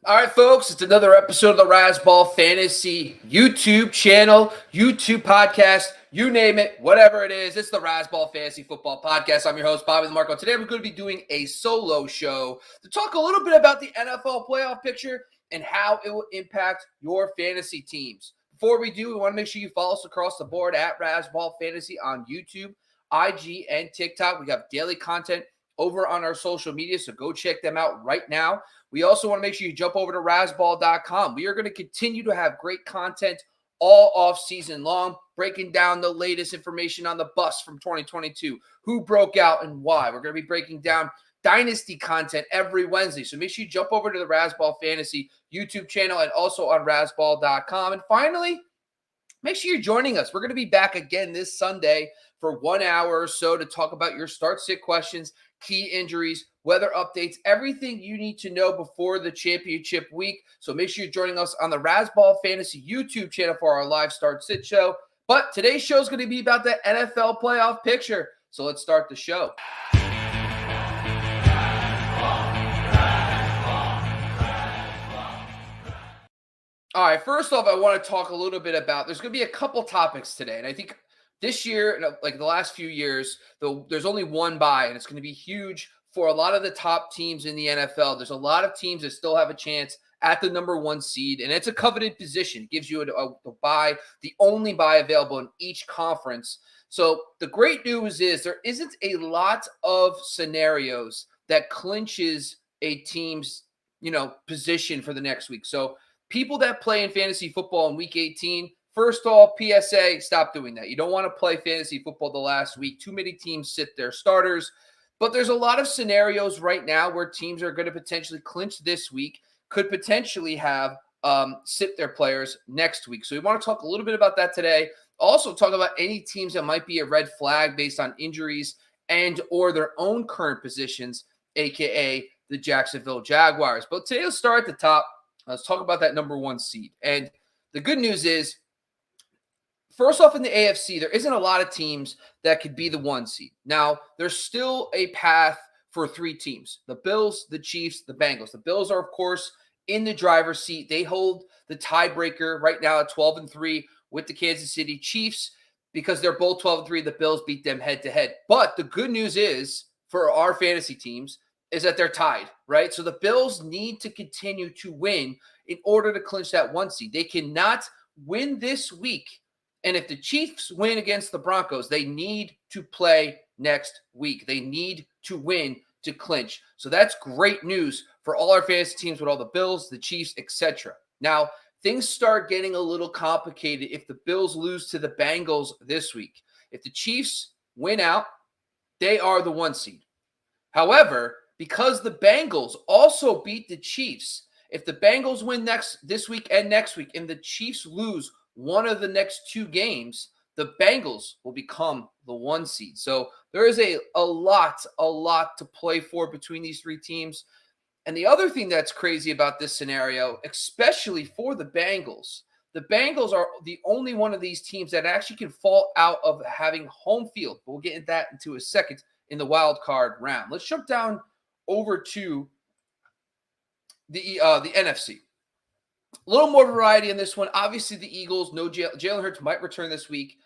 All right, folks, it's another episode of the Razzball Fantasy YouTube channel, YouTube podcast, you name it, whatever it is. It's the Razzball Fantasy Football Podcast. I'm your host, Bobby Lamarco. Today, we're going to be doing a solo show to talk a little bit about the NFL playoff picture and how it will impact your fantasy teams. Before we do, we want to make sure you follow us across the board at Razzball Fantasy on YouTube, IG, and TikTok. We have daily content over on our social media, so go check them out right now. We also want to make sure you jump over to Razzball.com. We are going to continue to have great content all off season long, breaking down the latest information on the bust from 2022, who broke out and why. We're going to be breaking down Dynasty content every Wednesday. So make sure you jump over to the Razzball Fantasy YouTube channel and also on Razzball.com. And finally, make sure you're joining us. We're going to be back again this Sunday for 1 hour or so to talk about your start-sit questions, key injuries, weather updates, everything you need to know before the championship week. So make sure you're joining us on the Razzball Fantasy YouTube channel for our live start-sit show. But today's show is going to be about the NFL playoff picture. So let's start the show. All right, first off, I want to talk a little bit about, there's going to be a couple topics today. And I think this year, like the last few years, there's only one bye, and it's going to be huge for a lot of the top teams in the NFL. There's a lot of teams that still have a chance at the number one seed, and it's a coveted position. It gives you a bye, the only bye available in each conference. So the great news is there isn't a lot of scenarios that clinches a team's, position for the next week. So people that play in fantasy football in week 18, first off, PSA, stop doing that. You don't want to play fantasy football the last week. Too many teams sit their starters. But there's a lot of scenarios right now where teams are going to potentially clinch this week, could potentially have sit their players next week. So we want to talk a little bit about that today. Also talk about any teams that might be a red flag based on injuries and or their own current positions, a.k.a. the Jacksonville Jaguars. But today, let's start at the top. Let's talk about that number one seed. And the good news is, first off, in the AFC, there isn't a lot of teams that could be the one seed. Now, there's still a path for three teams: the Bills, the Chiefs, the Bengals. The Bills are, of course, in the driver's seat. They hold the tiebreaker right now at 12-3 with the Kansas City Chiefs because they're both 12-3. The Bills beat them head-to-head. But the good news is, for our fantasy teams, is that they're tied, right? So the Bills need to continue to win in order to clinch that one seed. They cannot win this week. And if the Chiefs win against the Broncos, they need to play next week. They need to win to clinch. So that's great news for all our fantasy teams with all the Bills, the Chiefs, etc. Now, things start getting a little complicated if the Bills lose to the Bengals this week. If the Chiefs win out, they are the one seed. However, because the Bengals also beat the Chiefs, if the Bengals win this week and next week, and the Chiefs lose one of the next two games, the Bengals will become the one seed. So there is a lot to play for between these three teams. And the other thing that's crazy about this scenario, especially for the Bengals are the only one of these teams that actually can fall out of having home field. But we'll get into that into a second in the wild card round. Let's jump down over to the NFC. A little more variety in this one. Obviously, the Eagles, no Jalen Hurts might return this week.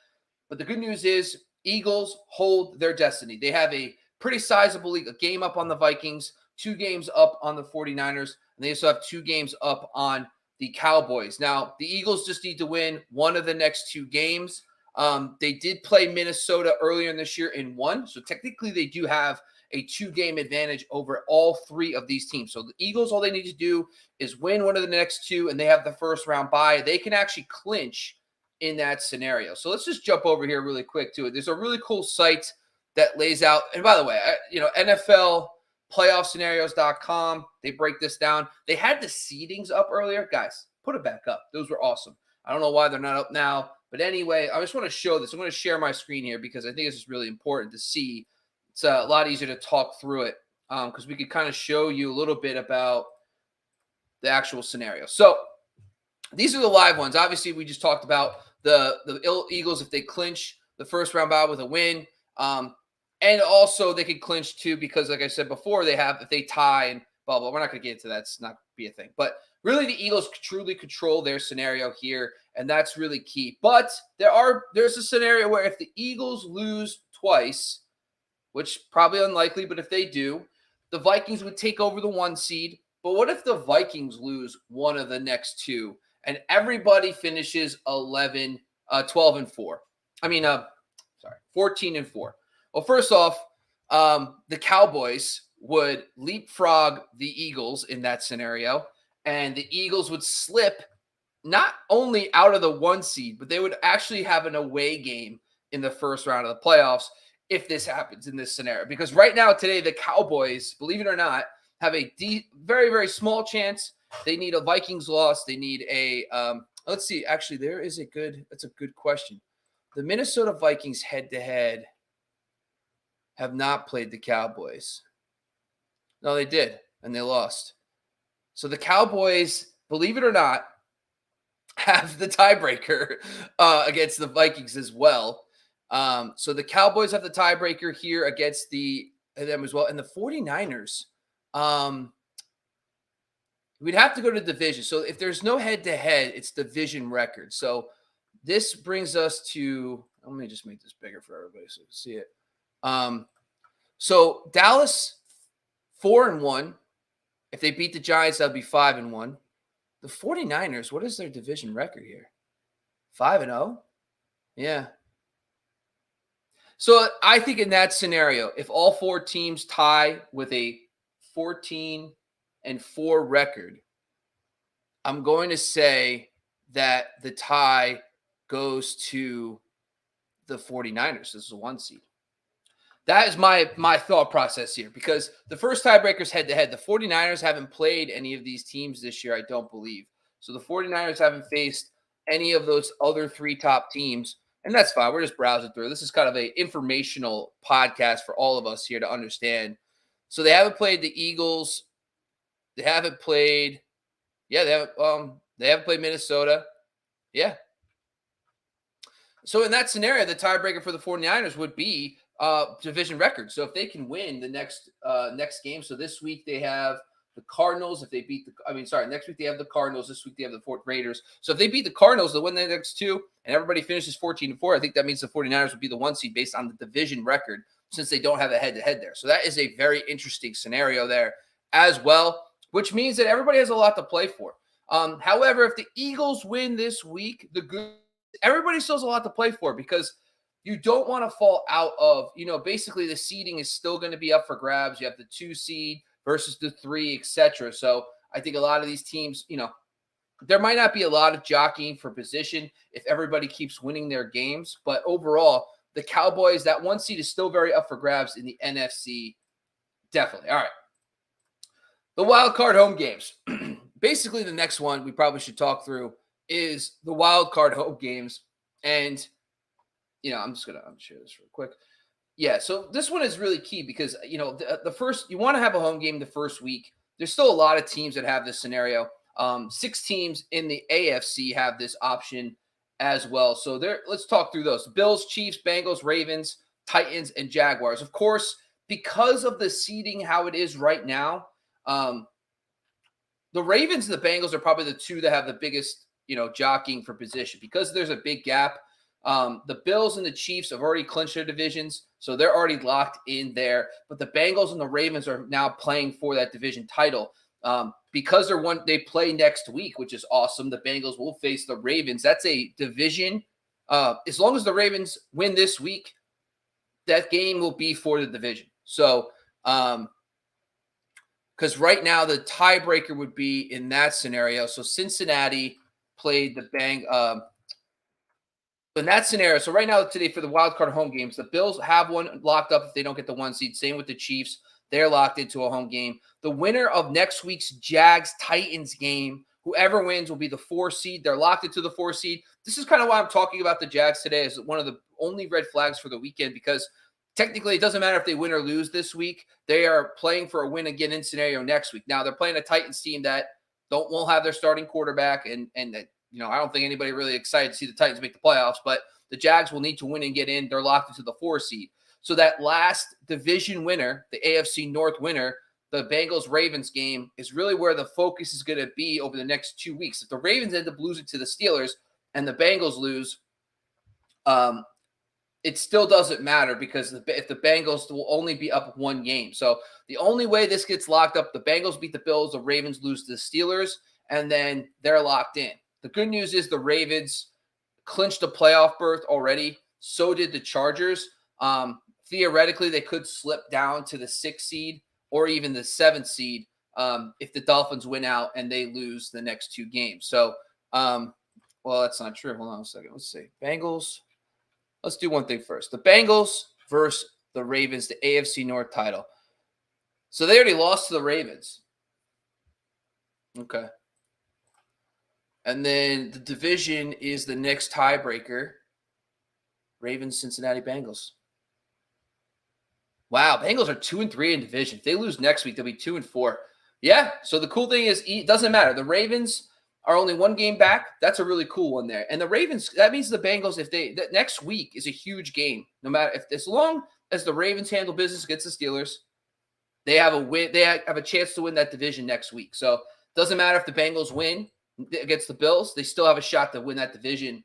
But the good news is Eagles hold their destiny. They have a pretty sizable league, a game up on the Vikings, 2 games up on the 49ers, and they also have 2 games up on the Cowboys. Now, the Eagles just need to win one of the next 2 games. They did play Minnesota earlier in this year and won. So technically, they do have a 2-game advantage over all 3 of these teams. So the Eagles, all they need to do is win one of the next 2, and they have the first round bye. They can actually clinch in that scenario. So let's just jump over here really quick to it. There's a really cool site that lays out, and by the way, NFL playoffscenarios.com, they break this down. They had the seedings up earlier. Guys, put it back up. Those were awesome. I don't know why they're not up now, but anyway, I just want to show this. I'm going to share my screen here because I think this is really important to see. It's a lot easier to talk through it because we could kind of show you a little bit about the actual scenario. So these are the live ones. Obviously, we just talked about the Eagles if they clinch the first round bye with a win. And also they could clinch too because, like I said before, if they tie and blah, blah. We're not going to get into that. It's not be a thing. But really, the Eagles truly control their scenario here, and that's really key. But there's a scenario where if the Eagles lose twice, which probably unlikely, but if they do, the Vikings would take over the 1 seed. But what if the Vikings lose one of the next 2 and everybody finishes 12 and 4? 14 and 4. Well, first off, the Cowboys would leapfrog the Eagles in that scenario, and the Eagles would slip not only out of the 1 seed, but they would actually have an away game in the first round of the playoffs if this happens in this scenario. Because right now, today, the Cowboys, believe it or not, have a very, very small chance. They need a Vikings loss. They need a let's see. Actually, that's a good question. The Minnesota Vikings head-to-head have not played the Cowboys. No, they did, and they lost. So the Cowboys, believe it or not, have the tiebreaker against the Vikings as well. So the Cowboys have the tiebreaker here against them as well. And the 49ers, we'd have to go to division. So if there's no head-to-head, it's division record. So this brings us to, let me just make this bigger for everybody so you can see it. So Dallas, 4-1. If they beat the Giants, that would be 5-1. The 49ers, what is their division record here? 5-0? Yeah. So I think in that scenario, if all 4 teams tie with a 14-4 record, I'm going to say that the tie goes to the 49ers. This is a 1 seed. That is my thought process here, because the first tiebreaker is head-to-head. The 49ers haven't played any of these teams this year, I don't believe. So the 49ers haven't faced any of those other 3 top teams, and that's fine. We're just browsing through. This is kind of an informational podcast for all of us here to understand. So they haven't played the Eagles. They haven't played – they haven't played Minnesota. Yeah. So in that scenario, the tiebreaker for the 49ers would be division record. So if they can win the next game, so this week they have the Cardinals. If they beat next week they have the Cardinals. This week they have the Fort Raiders. So if they beat the Cardinals, they'll win the next 2, and everybody finishes 14-4. I think that means the 49ers would be the 1 seed based on the division record, since they don't have a head-to-head there. So that is a very interesting scenario there as well, which means that everybody has a lot to play for. However, if the Eagles win this week, everybody still has a lot to play for, because you don't want to fall out of, basically the seeding is still going to be up for grabs. You have the 2 seed versus the 3, etc. So I think a lot of these teams, there might not be a lot of jockeying for position if everybody keeps winning their games. But overall, the Cowboys, that 1 seed is still very up for grabs in the NFC. Definitely. All right. The wild card home games. Basically, the next one we probably should talk through is the wild card home games. And I'm share this real quick. Yeah, so this one is really key because, the first, you want to have a home game the first week. There's still a lot of teams that have this scenario. 6 teams in the AFC have this option as well. So let's talk through those. Bills, Chiefs, Bengals, Ravens, Titans, and Jaguars. Of course, because of the seeding, how it is right now, the Ravens and the Bengals are probably the 2 that have the biggest, jockeying for position, because there's a big gap. The Bills and the Chiefs have already clinched their divisions, so they're already locked in there. But the Bengals and the Ravens are now playing for that division title. Because they play next week, which is awesome. The Bengals will face the Ravens. That's a division. As long as the Ravens win this week, that game will be for the division. So, because right now the tiebreaker would be in that scenario. So Cincinnati played the in that scenario, so right now today for the wild card home games, the Bills have one locked up if they don't get the 1 seed. Same with the Chiefs. They're locked into a home game. The winner of next week's Jags-Titans game, whoever wins will be the 4 seed. They're locked into the 4 seed. This is kind of why I'm talking about the Jags today as one of the only red flags for the weekend, because technically it doesn't matter if they win or lose this week. They are playing for a win again in scenario next week. Now, they're playing a Titans team that won't have their starting quarterback, and I don't think anybody really excited to see the Titans make the playoffs, but the Jags will need to win and get in. They're locked into the 4 seed. So that last division winner, the AFC North winner, the Bengals-Ravens game is really where the focus is going to be over the next 2 weeks. If the Ravens end up losing to the Steelers and the Bengals lose, it still doesn't matter because if the Bengals will only be up 1 game. So the only way this gets locked up, the Bengals beat the Bills, the Ravens lose to the Steelers, and then they're locked in. The good news is the Ravens clinched a playoff berth already. So did the Chargers. Theoretically, they could slip down to the 6th seed or even the 7th seed if the Dolphins win out and they lose the next 2 games. So, well, that's not true. Hold on a second. Let's see. Bengals. Let's do one thing first. The Bengals versus the Ravens, the AFC North title. So they already lost to the Ravens. Okay. And then the division is the next tiebreaker. Ravens, Cincinnati Bengals. Wow, Bengals are 2-3 in division. If they lose next week, they'll be 2-4. Yeah, so the cool thing is it doesn't matter. The Ravens are only 1 game back. That's a really cool one there. And the Ravens, that means the Bengals, that next week is a huge game. No matter as long as the Ravens handle business against the Steelers, they have a win. They have a chance to win that division next week. So it doesn't matter if the Bengals win against the Bills, they still have a shot to win that division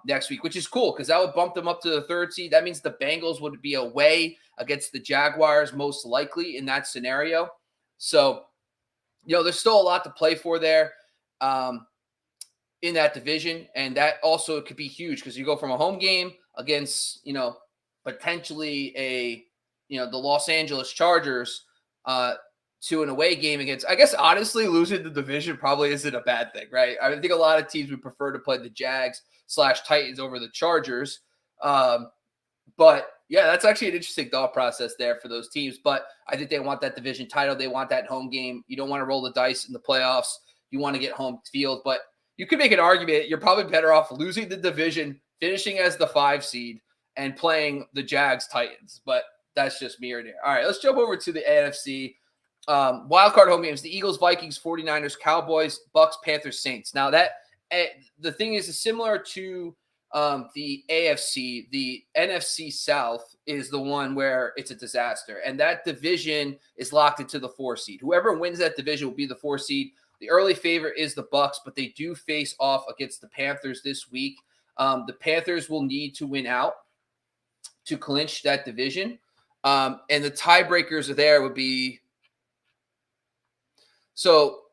next week, which is cool because that would bump them up to the 3rd seed. That means the Bengals would be away against the Jaguars most likely in that scenario. So, there's still a lot to play for there in that division. And that also could be huge because you go from a home game against, potentially the Los Angeles Chargers to an away game against, I guess, honestly, losing the division probably isn't a bad thing, right? I think a lot of teams would prefer to play the Jags/Titans over the Chargers. But yeah, that's actually an interesting thought process there for those teams. But I think they want that division title. They want that home game. You don't want to roll the dice in the playoffs. You want to get home field. But you could make an argument you're probably better off losing the division, finishing as the 5 seed, and playing the Jags-Titans. But that's just me right there. All right, let's jump over to the NFC. Wildcard home games: the Eagles, Vikings, 49ers, Cowboys, Bucks, Panthers, Saints. Now the thing is similar to the AFC. The NFC South is the one where it's a disaster, and that division is locked into the 4 seed. Whoever wins that division will be the 4 seed. The early favorite is the Bucks, but they do face off against the Panthers this week. The Panthers will need to win out to clinch that division, and the tiebreakers there would be. So,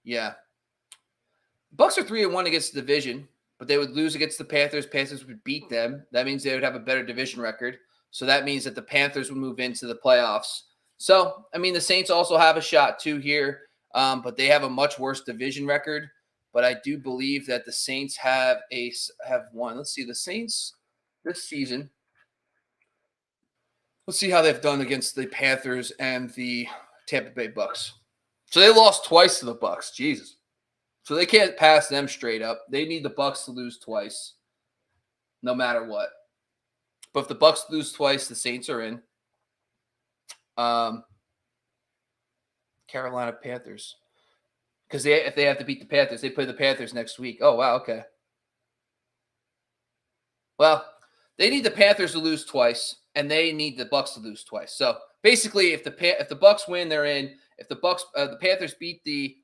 yeah, Bucks are 3-1 against the division, but they would lose against the Panthers. Panthers would beat them. That means they would have a better division record. So that means that the Panthers would move into the playoffs. So, I mean, the Saints also have a shot too here, but they have a much worse division record. But I do believe that the Saints have won. Let's see, the Saints this season. Let's see how they've done against the Panthers and the Tampa Bay Bucks. So they lost twice to the Bucks. Jesus. So they can't pass them straight up. They need the Bucks to lose twice, no matter what. But if the Bucks lose twice, the Saints are in. Carolina Panthers. Because if they have to beat the Panthers, they play the Panthers next week. Oh, wow, okay. Well, they need the Panthers to lose twice, and they need the Bucks to lose twice. So basically, if the Bucks win, they're in. If the Panthers beat the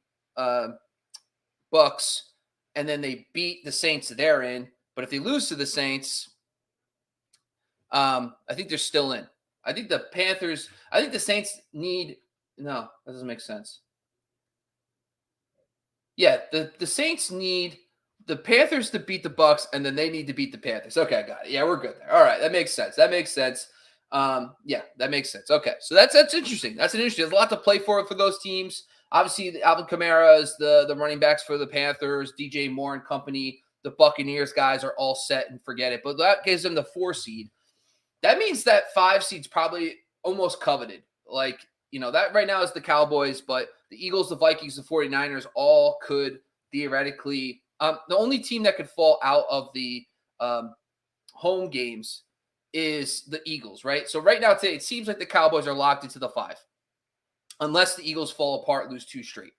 Bucks, and then they beat the Saints, they're in. But if they lose to the Saints, I think they're still in. I think the Saints need. No, that doesn't make sense. Yeah, the Saints need the Panthers to beat the Bucks, and then they need to beat the Panthers. Okay, I got it. Yeah, we're good there. All right, that makes sense. Yeah, that makes sense. Okay, so that's interesting. That's an interesting. There's a lot to play for those teams. Obviously, Alvin Kamara is the running backs for the Panthers. DJ Moore and company. The Buccaneers guys are all set and forget it. But that gives them the 4 seed. That means that 5 seed's probably almost coveted. That right now is the Cowboys, but the Eagles, the Vikings, the 49ers all could theoretically. The only team that could fall out of the home games is the Eagles, right? So right now today, it seems like the Cowboys are locked into the 5, unless the Eagles fall apart, lose 2 straight.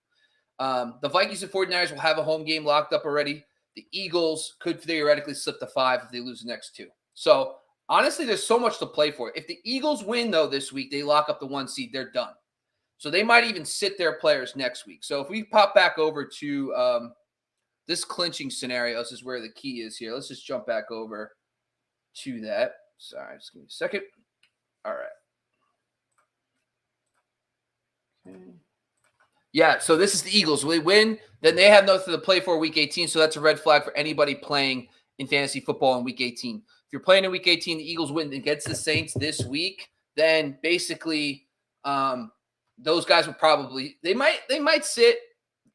The Vikings and 49ers will have a home game locked up already. The Eagles could theoretically slip to 5 if they lose the next 2. So Honestly, there's so much to play for. If the Eagles win, though, this week, they lock up the 1 seed. They're done. So they might even sit their players next week. So if we pop back over to this clinching scenario, this is where the key is here. Let's just jump back over to that. Sorry, just give me a second. All right. Okay. Yeah, so this is the Eagles. Will they win? Then they have nothing to play for week 18, so that's a red flag for anybody playing in fantasy football in week 18. If you're playing in week 18, the Eagles win against the Saints this week, then basically those guys would probably they might sit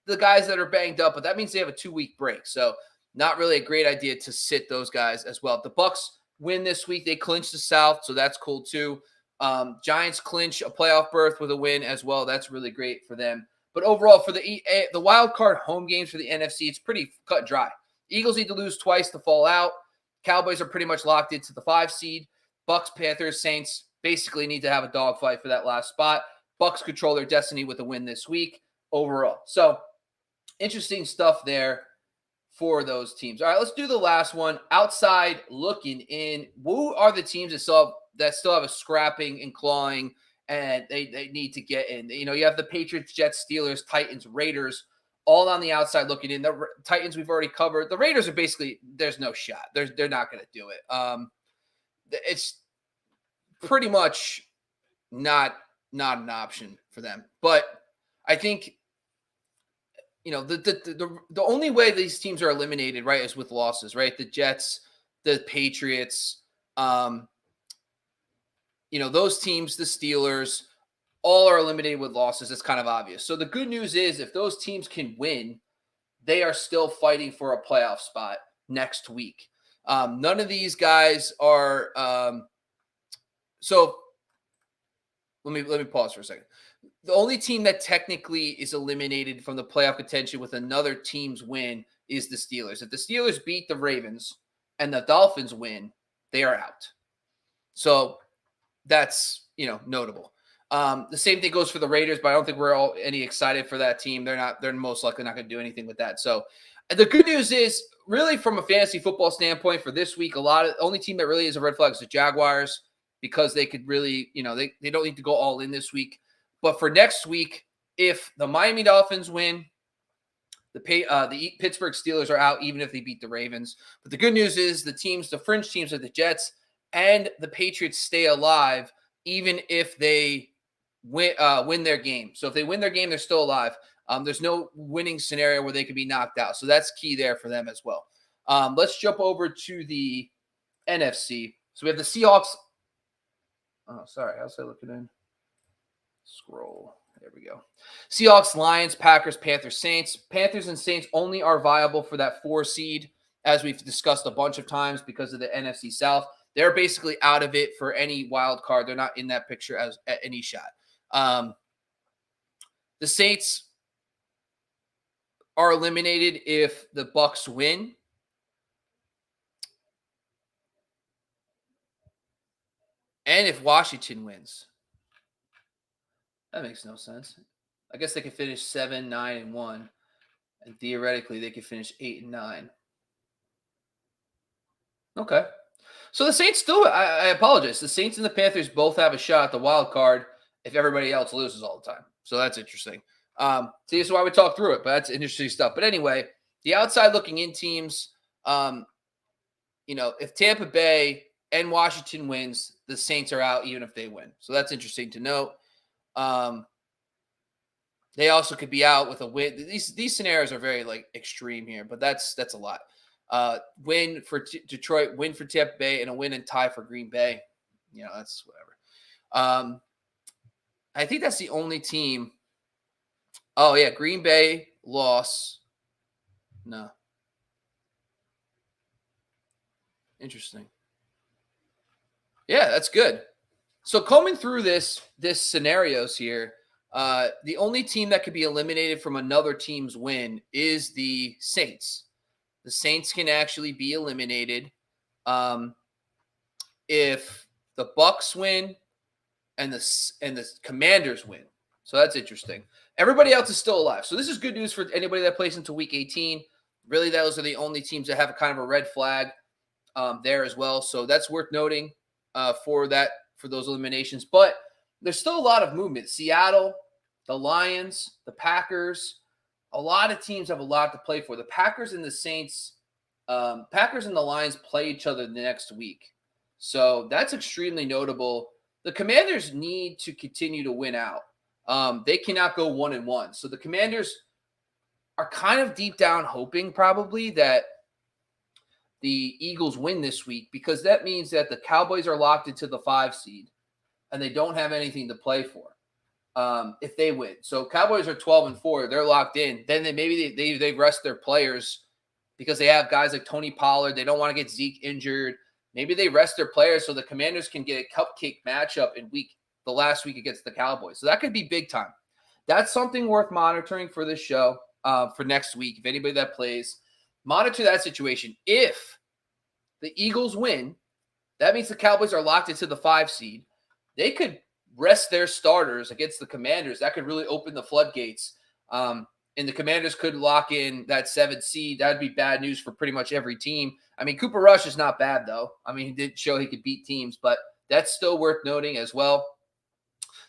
the guys that are banged up, but that means they have a 2-week break. So not really a great idea to sit those guys as well. If the Bucks win this week, they clinch the South, so that's cool too. Giants clinch a playoff berth with a win as well. That's really great for them. But overall, for the wild card home games for the NFC, it's pretty cut and dry. Eagles need to lose twice to fall out. Cowboys are pretty much locked into the 5 seed. Bucks, Panthers, Saints basically need to have a dogfight for that last spot. Bucks control their destiny with a win this week overall. So interesting stuff there for those teams. All right, let's do the last one. Outside looking in, who are the teams that still have a scrapping and clawing, and they need to get in? You know, you have the Patriots, Jets, Steelers, Titans, Raiders, all on the outside looking in. The Titans we've already covered. The Raiders are basically, there's no shot. They're not going to do it. It's pretty much not an option for them. But I think, you know, the only way these teams are eliminated, right, is with losses, right? The Jets, the Patriots, you know, those teams, the Steelers, all are eliminated with losses. It's kind of obvious. So the good news is if those teams can win, they are still fighting for a playoff spot next week. None of these guys are so let me pause for a second. The only team that technically is eliminated from the playoff contention with another team's win is the Steelers. If the Steelers beat the Ravens and the Dolphins win, they are out. So that's, you know, notable. The same thing goes for the Raiders, but I don't think we're all any excited for that team. They're most likely not going to do anything with that. So the good news is, really, from a fantasy football standpoint for this week, the only team that really is a red flag is the Jaguars, because they could really, you know, they don't need to go all in this week. But for next week, if the Miami Dolphins win, the Pittsburgh Steelers are out, even if they beat the Ravens. But the good news is the fringe teams of the Jets and the Patriots stay alive, even if they win their game. So if they win their game, they're still alive. There's no winning scenario where they could be knocked out. So that's key there for them as well. Let's jump over to the NFC. So we have the Seahawks. Oh, sorry. How's that looking in? Scroll. There we go. Seahawks, Lions, Packers, Panthers, Saints. Panthers and Saints only are viable for that 4 seed, as we've discussed a bunch of times, because of the NFC South. They're basically out of it for any wild card. They're not in that picture at any shot. The Saints are eliminated if the Bucks win. And if Washington wins. That makes no sense. I guess they could finish 7, 9, and 1. And theoretically, they could finish 8 and 9. Okay. So the Saints still, I apologize. The Saints and the Panthers both have a shot at the wild card if everybody else loses all the time. So that's interesting. So this is why we talk through it, but that's interesting stuff. But anyway, the outside looking in teams, you know, if Tampa Bay and Washington wins, the Saints are out even if they win. So that's interesting to note. They also could be out with a win. These scenarios are very extreme here, but that's a lot. Win for Detroit, win for Tampa Bay, and a win and tie for Green Bay. You know, that's whatever. I think that's the only team. Oh yeah, Green Bay loss. No. Interesting. Yeah, that's good. So combing through this scenarios here, the only team that could be eliminated from another team's win is the Saints. The Saints can actually be eliminated if the Bucks win and the Commanders win. So that's interesting. Everybody else is still alive. So this is good news for anybody that plays into Week 18. Really, those are the only teams that have a kind of a red flag there as well. So that's worth noting. for those eliminations. But there's still a lot of movement. Seattle, the Lions, the Packers, a lot of teams have a lot to play for. The Packers and the Saints, Packers and the Lions play each other the next week. So that's extremely notable. The Commanders need to continue to win out. They cannot go 1-1. So the Commanders are kind of deep down hoping probably that the Eagles win this week, because that means that the Cowboys are locked into the 5 seed and they don't have anything to play for if they win. So Cowboys are 12-4. They're locked in. Then maybe they rest their players because they have guys like Tony Pollard. They don't want to get Zeke injured. Maybe they rest their players so the Commanders can get a cupcake matchup in the last week against the Cowboys. So that could be big time. That's something worth monitoring for this show for next week. If anybody that plays, monitor that situation. If the Eagles win, that means the Cowboys are locked into the 5 seed. They could rest their starters against the Commanders. That could really open the floodgates. And the Commanders could lock in that 7th seed. That would be bad news for pretty much every team. I mean, Cooper Rush is not bad, though. I mean, he did show he could beat teams, but that's still worth noting as well.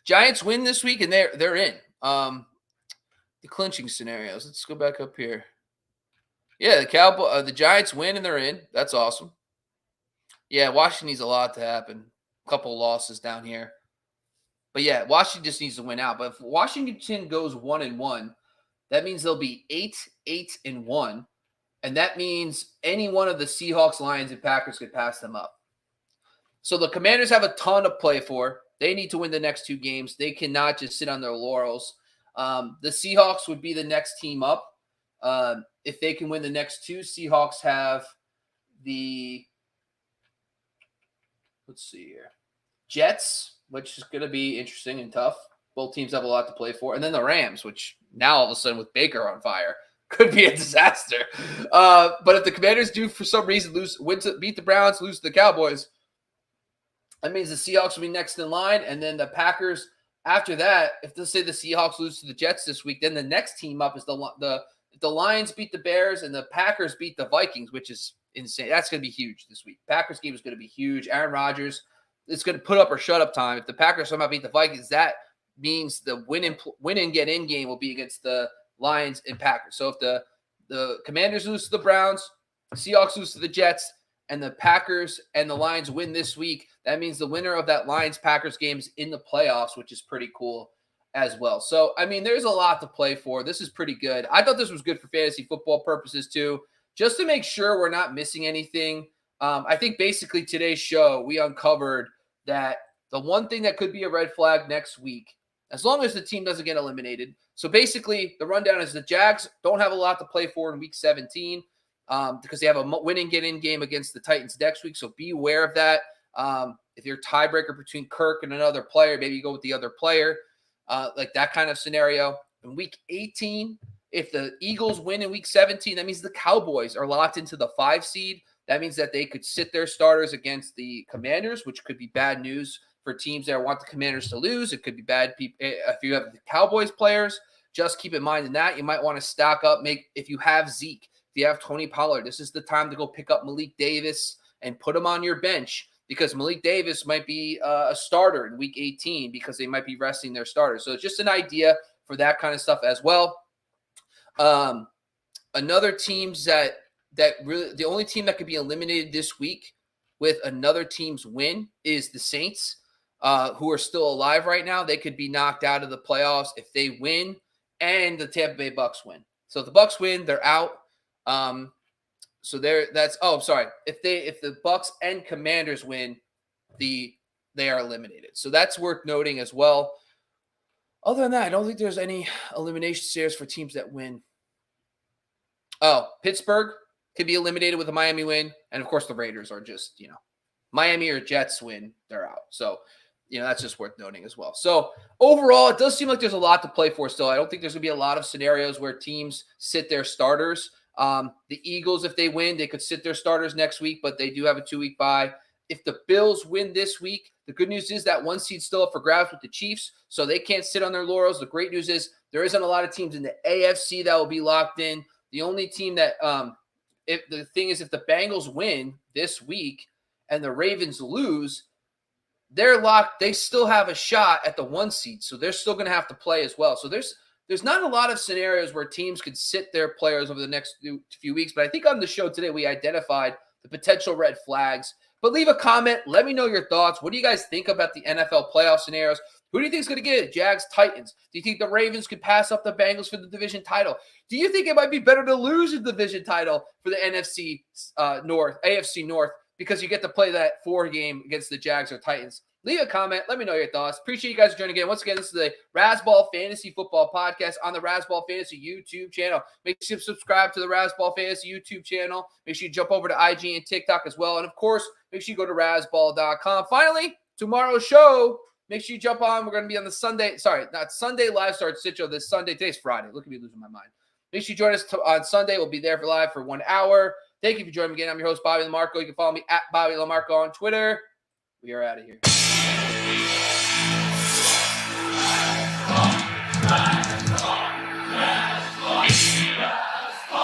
Giants win this week, and they're in. The clinching scenarios. Let's go back up here. Yeah, the Giants win, and they're in. That's awesome. Yeah, Washington needs a lot to happen. A couple losses down here. But yeah, Washington just needs to win out. But if Washington goes 1-1, that means they'll be 8-1. And that means any one of the Seahawks, Lions, and Packers could pass them up. So the Commanders have a ton to play for. They need to win the next 2 games. They cannot just sit on their laurels. The Seahawks would be the next team up. If they can win the next 2, Seahawks have the, let's see here, Jets, which is going to be interesting and tough. Both teams have a lot to play for. And then the Rams, which now all of a sudden with Baker on fire could be a disaster. But if the Commanders do for some reason beat the Browns, lose to the Cowboys, that means the Seahawks will be next in line. And then the Packers, after that, if let's say the Seahawks lose to the Jets this week, then the next team up is the Lions beat the Bears and the Packers beat the Vikings, which is insane. That's going to be huge this week. Packers game is going to be huge. Aaron Rodgers, it's going to put up or shut up time. If the Packers somehow beat the Vikings, that means the win and get in game will be against the Lions and Packers. So if the Commanders lose to the Browns, the Seahawks lose to the Jets, and the Packers and the Lions win this week, that means the winner of that Lions-Packers game is in the playoffs, which is pretty cool as well. So, I mean, there's a lot to play for. This is pretty good. I thought this was good for fantasy football purposes too, just to make sure we're not missing anything. I think basically today's show, we uncovered that the one thing that could be a red flag next week, as long as the team doesn't get eliminated. So basically, the rundown is the Jags don't have a lot to play for in week 17 because they have a win and get in game against the Titans next week. So be aware of that. If you're a tiebreaker between Kirk and another player, maybe you go with the other player, like that kind of scenario. In week 18, if the Eagles win in week 17, that means the Cowboys are locked into the 5 seed. That means that they could sit their starters against the Commanders, which could be bad news for teams that want the Commanders to lose. It could be bad if you have the Cowboys players. Just keep in mind in that you might want to stock up. If you have Zeke, if you have Tony Pollard, this is the time to go pick up Malik Davis and put him on your bench, because Malik Davis might be a starter in week 18 because they might be resting their starters. So it's just an idea for that kind of stuff as well. Another teams that really, the only team that could be eliminated this week with another team's win is the Saints, who are still alive right now. They could be knocked out of the playoffs if they win and the Tampa Bay Bucks win. So if the Bucks win, they're out. So if the Bucks and Commanders win, they are eliminated. So that's worth noting as well. Other than that, I don't think there's any elimination series for teams that win. Oh, Pittsburgh could be eliminated with a Miami win. And of course the Raiders are just, Miami or Jets win, they're out. So, that's just worth noting as well. So overall, it does seem like there's a lot to play for still. I don't think there's going to be a lot of scenarios where teams sit their starters. The Eagles, if they win, they could sit their starters next week, but they do have a 2-week bye. If the Bills win this week, the good news is that 1 seed's still up for grabs with the Chiefs, so they can't sit on their laurels. The great news is there isn't a lot of teams in the AFC that will be locked in. The only team that if the Bengals win this week and the Ravens lose, they're locked. They still have a shot at the 1 seed, so they're still going to have to play as well. So there's not a lot of scenarios where teams could sit their players over the next few weeks. But I think on the show today, we identified the potential red flags. But leave a comment. Let me know your thoughts. What do you guys think about the NFL playoff scenarios? Who do you think is going to get it? Jags, Titans. Do you think the Ravens could pass up the Bengals for the division title? Do you think it might be better to lose the division title for the NFC AFC North, because you get to play that 4-game against the Jags or Titans? Leave a comment. Let me know your thoughts. Appreciate you guys joining again. Once again, this is the Razzball Fantasy Football Podcast on the Razzball Fantasy YouTube channel. Make sure you subscribe to the Razzball Fantasy YouTube channel. Make sure you jump over to IG and TikTok as well. And, of course, make sure you go to razzball.com. Finally, tomorrow's show, make sure you jump on. We're going to be on the Sunday. Sorry, not Sunday Live Start Sitcho this Sunday. Today's Friday. Look at me losing my mind. Make sure you join us on Sunday. We'll be there for live for 1 hour. Thank you for joining me again. I'm your host, Bobby Lamarco. You can follow me at Bobby Lamarco on Twitter. We are out of here.